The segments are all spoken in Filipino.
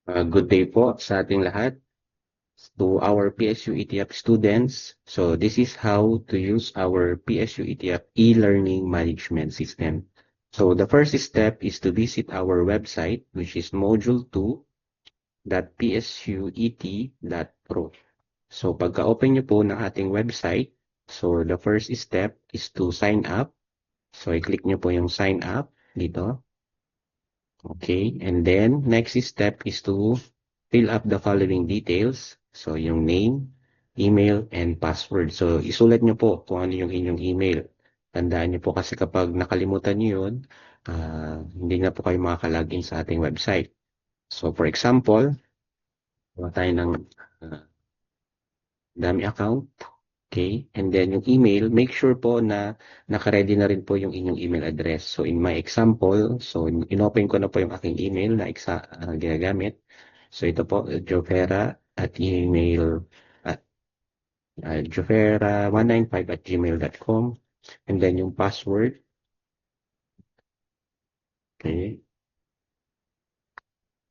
Good day po sa ating lahat. To our PSU ETF students. So this is how to use our PSU ETF e-learning management system. So the first step is to visit our website, which is module2.psuet.pro. So pagka-open nyo po ng ating website, so the first step is to sign up. So i-click nyo po yung sign up dito. Okay, and then next step is to fill up the following details. So yung name, email, and password. So isulat nyo po kung ano yung inyong email. Tandaan nyo po kasi kapag nakalimutan nyo yun, hindi na po kayo makakalagin sa ating website. So for example, gawa tayo ng dami account. Okay, and then yung email, make sure po na naka-ready na rin po yung inyong email address. So in my example, so inopen ko na po yung aking email na ginagamit. So ito po, Jovera at email at jovera195@gmail.com. And then yung password. Okay.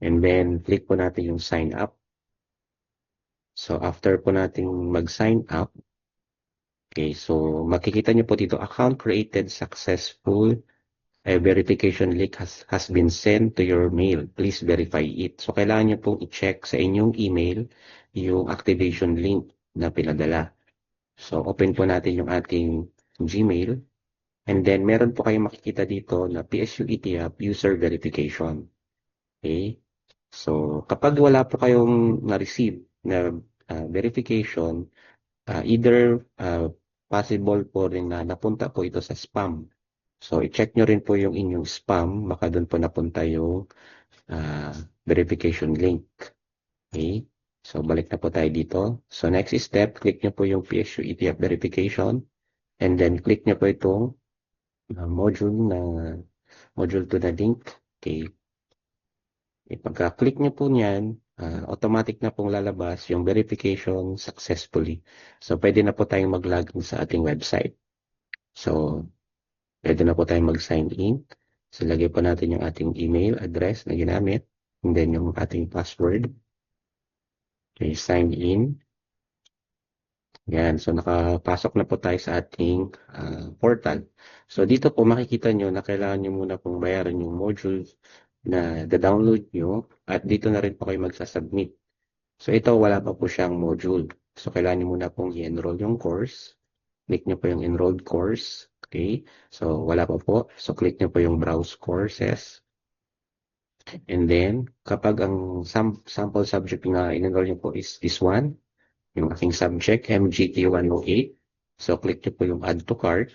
And then click po natin yung sign up. So after po natin mag-sign up, okay, so makikita nyo po dito, account created successful. A verification link has been sent to your mail. Please verify it. So, kailangan nyo pong i-check sa inyong email yung activation link na pinadala. So, open po natin yung ating Gmail. And then, meron po kayong makikita dito na PSU ETF user verification. Okay? So, kapag wala po kayong na-receive na verification, either possible po rin na napunta po ito sa spam. So, i-check nyo rin po yung inyong spam. Baka doon po napunta yung verification link. Okay? So, balik na po tayo dito. So, next step, click nyo po yung PSU ETF verification. And then, click nyo po itong module 2 na link. Okay? Pagka-click nyo po niyan, automatic na pong lalabas yung verification successfully. So, pwede na po tayong mag-login sa ating website. So, pwede na po tayong mag-sign in. So, lagay po natin yung ating email address na ginamit. And then yung ating password. Okay, sign in. Yan. So, nakapasok na po tayo sa ating portal. So, dito po makikita nyo na kailangan nyo muna pong bayaran yung module na da-download nyo. At dito na rin po kayo magsasubmit. So, ito wala pa po siyang module. So, kailangan nyo muna pong i-enroll yung course. Click nyo po yung enrolled course. Okay. So, wala pa po. So, click nyo po yung browse courses. And then, kapag ang sample subject na in-enroll nyo po is this one, yung aking subject, MGT108. So, click nyo po yung add to cart.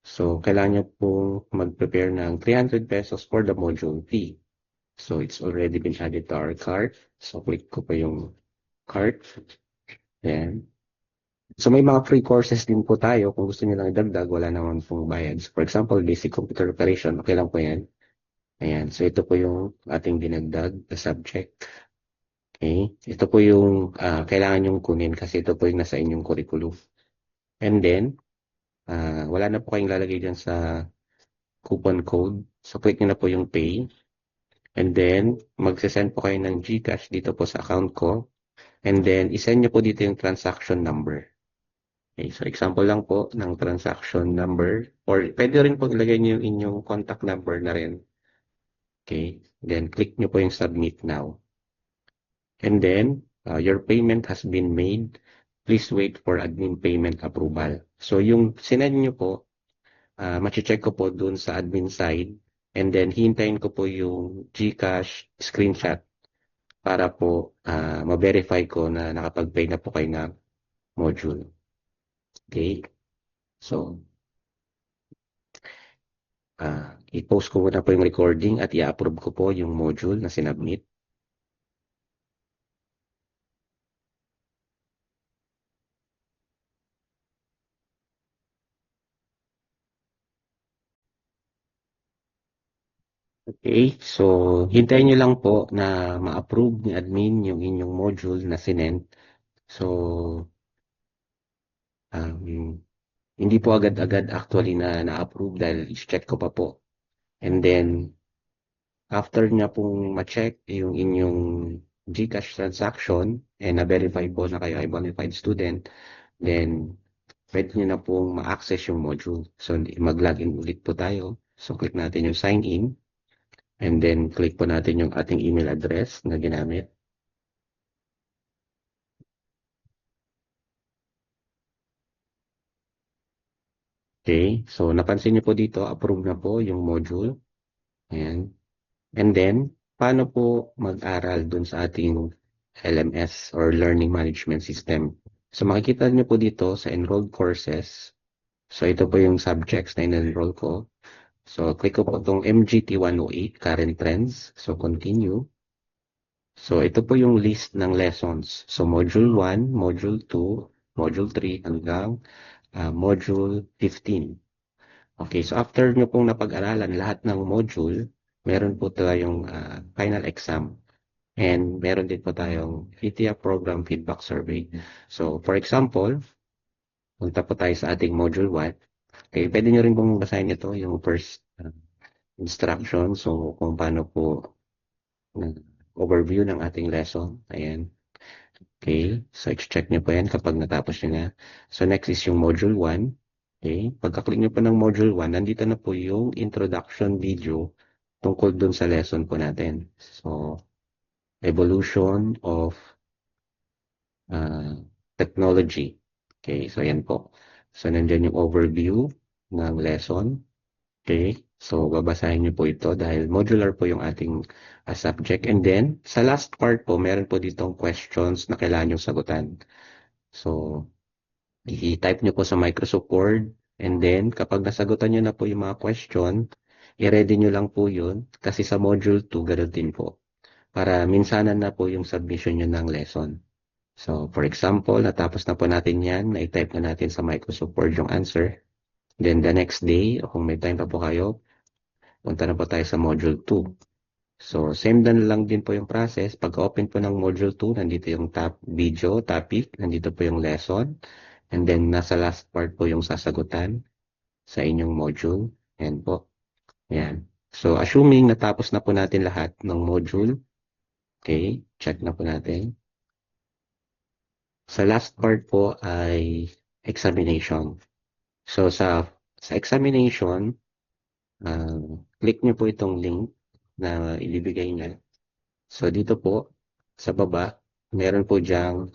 So, kailangan nyo po mag-prepare ng 300 pesos for the module fee. So, it's already been added to our cart. So, click ko po yung cart. Then, so, may mga free courses din po tayo. Kung gusto nyo lang idagdag, wala naman pong bayad. So, for example, basic computer operation, okay lang po yan. Ayan. So, ito po yung ating dinagdag na subject. Okay. Ito po yung kailangan yung kunin kasi ito po yung nasa inyong curriculum. And then, wala na po kayong lalagay dyan sa coupon code. So, click nyo na po yung pay. And then, magsasend po kayo ng GCash dito po sa account ko. And then, isend nyo po dito yung transaction number. Okay. So, example lang po ng transaction number. Or, pwede rin po ilagay nyo yung inyong contact number na rin. Okay. Then, click nyo po yung submit now. And then, your payment has been made. Please wait for admin payment approval. So, yung sinend nyo po, machi-check ko po dun sa admin side. And then, hintayin ko po yung GCash screenshot para po ma-verify ko na nakapag-pay na po kayo ng module. Okay? So, i-post ko muna po yung recording at i-approve ko po yung module na sinubmit. Okay, so hintayin nyo lang po na ma-approve ni admin yung inyong module na sinend. So, hindi po agad-agad actually na na-approve dahil i-check ko pa po. And then, After niya pong ma-check yung inyong GCash transaction and na-verify po na kayo ay bona fide student, then pwede niyo na pong ma-access yung module. So, mag-login ulit po tayo. So, click natin yung sign in and then click po natin yung ating email address na ginamit. Okay, so napansin niyo po dito, approve na po yung module. Ayan. And then, paano po mag-aral dun sa ating LMS or Learning Management System? So makikita niyo po dito sa enrolled courses. So ito po yung subjects na in-enroll ko. So click ko po itong MGT 108 current trends. So continue. So ito po yung list ng lessons. So module 1, module 2, module 3 hanggang module 15. Okay, so after nyo pong napag-aralan lahat ng module, meron po tayong final exam. And meron din po tayong FITIA Program Feedback Survey. So, for example, punta po tayo sa ating module 1. Okay, pwede nyo rin pong basahin ito, yung first instruction. So, kung paano po overview ng ating lesson. Ayan. Okay, so check nyo po yan kapag natapos nyo na. So, next is yung module 1. Okay, pagka-click nyo po ng module 1, nandito na po yung introduction video tungkol dun sa lesson po natin. So, evolution of technology. Okay, so yan po. So, nandyan yung overview ng lesson. Okay, so babasahin niyo po ito dahil modular po yung ating subject. And then, sa last part po, meron po ditong questions na kailangan yung sagutan. So, i-type nyo po sa Microsoft Word. And then, kapag nasagutan nyo na po yung mga question, i-ready nyo lang po yun. Kasi sa module 2, ganoon din po. Para minsanan na po yung submission nyo ng lesson. So, for example, natapos na po natin yan. Na-type na natin sa Microsoft Word yung answer. Then, the next day, o kung may time pa po kayo, punta na po tayo sa module 2. So, same na lang din po yung process. Pag-open po ng module 2, nandito yung top video, topic, nandito po yung lesson. And then, nasa last part po yung sasagutan sa inyong module. Ayan po. Ayan. So, assuming natapos na po natin lahat ng module, okay, check na po natin. Sa last part po ay examination. So, sa examination, click nyo po itong link na ibibigay niya. So, dito po, sa baba, meron po diyang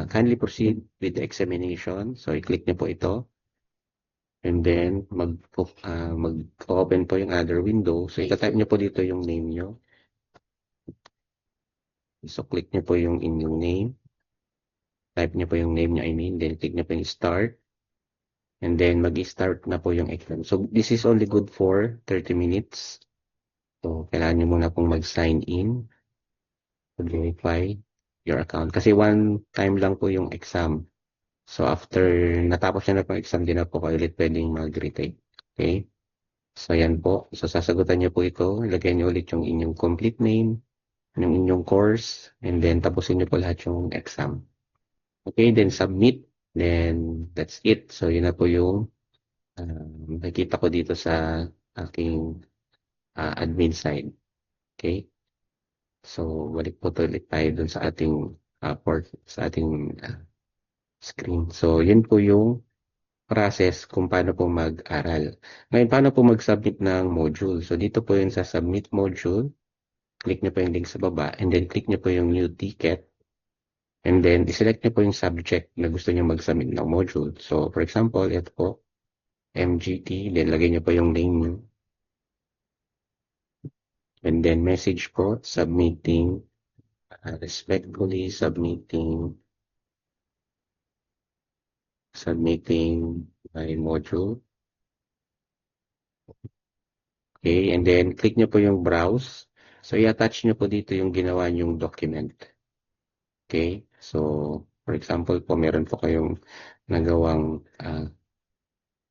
kindly proceed with the examination. So, i-click nyo po ito. And then, mag-open po yung other window. So, ita-type nyo po dito yung name nyo. So, click nyo po yung inyong name. Type nyo po yung name nyo, I mean. Then, click nyo po yung start. And then, mag-start na po yung exam. So, this is only good for 30 minutes. So, kailangan nyo muna pong mag-sign in to verify your account. Kasi one time lang po yung exam. So, after natapos nyo na po yung exam, di na po kayo ulit pwedeng mag-retake. Okay? So, yan po. So, sasagutan nyo po ito. Ilagay nyo ulit yung inyong complete name, yung inyong course, and then tapusin nyo po lahat yung exam. Okay, then submit. Then, that's it. So, yun na po yung nakikita ko dito sa aking admin side. Okay? So, balik po ulit tayo dun sa ating port, sa ating screen. So, yun po yung process kung paano po mag-aral. Ngayon, paano po mag-submit ng module? So, dito po yung sa submit module. Click nyo po yung link sa baba. And then, click nyo po yung new ticket. And then, iselect nyo po yung subject na gusto nyo mag-submit ng module. So, for example, ito po, MGT. Then, lagay nyo po yung name nyo. And then, message po, submitting, respectfully submitting my module. Okay, and then click nyo po yung browse. So, i-attach nyo po dito yung ginawa nyong document. Okay, so, for example po, meron po kayong nagawang,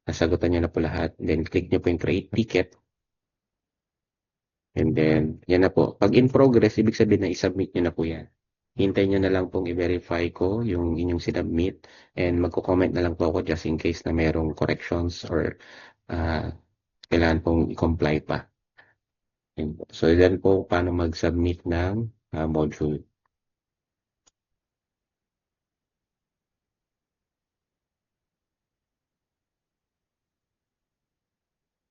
nasagutan nyo na po lahat. Then, click nyo po yung create ticket. And then, yan na po. Pag in progress, ibig sabihin na i-submit nyo na po yan. Hintayin nyo na lang pong i-verify ko yung inyong sinubmit. And magko-comment na lang po ako just in case na merong corrections or kailangan pong i-comply pa. Yun po. So, yan po paano mag-submit ng module.